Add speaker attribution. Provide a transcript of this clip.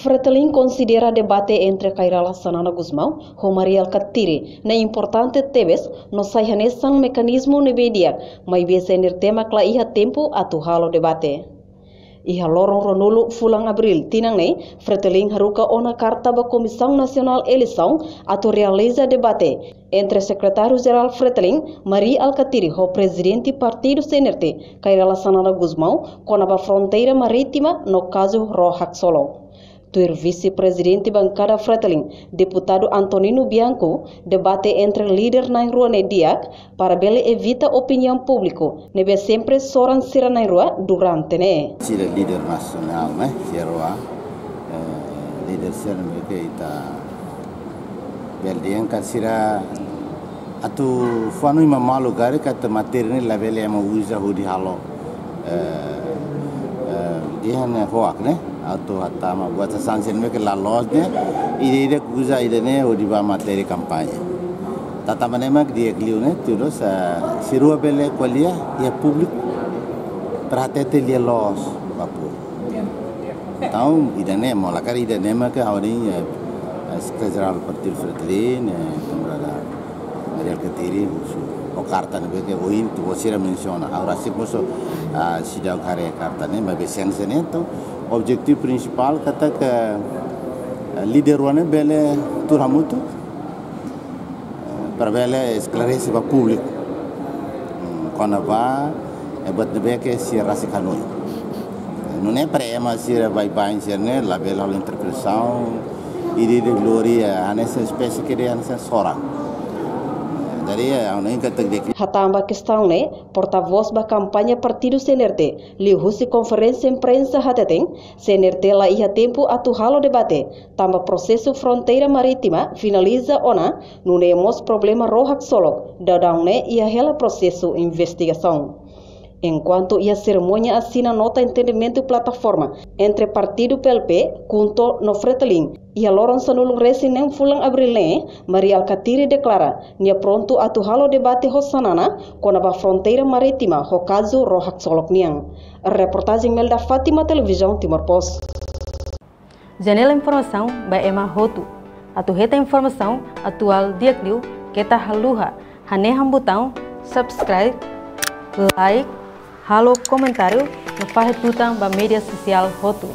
Speaker 1: Fretilin considera debate entre Kairala Sanana Gusmão e Mariel Katiri na importante tebes no saihanesan mecanismo nebedia, mas besenir tema kla iha tempo atu halo debate. Iha lorong ronulu fulang Abril tinang ne Fretilin haruka ona carta ba Comissão Nacional Eleição atu realiza debate entre secretário-geral Fretilin, Maria Alcatiri, o presidente partido CNRT, Kairala Sanana Gusmão, com a fronteira marítima no caso Rohac Solo. Tuir vice-presidente bancada Fretilin, deputado Antonino Bianco, debate entre líder na rua Nediak para bele evita opinião pública, nebe sempre soran sira na rua durante ne.
Speaker 2: Sira líder nasional, né? Sira líder sira mereka ita beldian kasira atu fanu ima malu gari kata materi ni label yang uza hudi halo dia hanya hoak ne atau hatta ma buat sanction mereka lalos ne ide uza ide ne hudi ba materi kampanye tata menemak dia kliu ne terus sirua bele kualia ya publik perhati dia los bapu tahu ide ne mau lakar ide ne mak awalnya Secretarial Partido Fretilin, camarada Maria Katiri, o carta ne beke o intu o sira menciona. Agora se posso sidau kare carta ne, mas besense ne to objetivo principal kata ke líder wane bele turamutu para bele esclarecer para público. Quando va buat ne beke si rasi kanoi. Não é para ema sira vai sirne la bela interpretação ide de gloria anessa espécie que de anessa sora dari ang ingat
Speaker 1: hatamba questão ne porta-voz da campanha partido CNRT liu husi conferência imprensa hateteng CNRT la iha tempo atu halo debate tamba processo fronteira marítima finaliza ona nunemos problema Rohac Solok dadang ne ia hela processo investigação. Enquanto a cerimônia assina nota entendimento plataforma entre partido PLP junto no Fretilin e a Lorenzo Nulu Resinem Fulang Abril ne, Maria Alcatiri declara nia pronto atu halo debate hosanana com a fronteira marítima ho caso Rohac Solok niang. Reportagem Melda Fátima Televisão Timor Post.
Speaker 3: Janela informação ba Emma Hotu. Atu reta informação atual diakliu kita haluha haneham botão subscribe, like, halo comentário no Farretutang ba media social Hotu.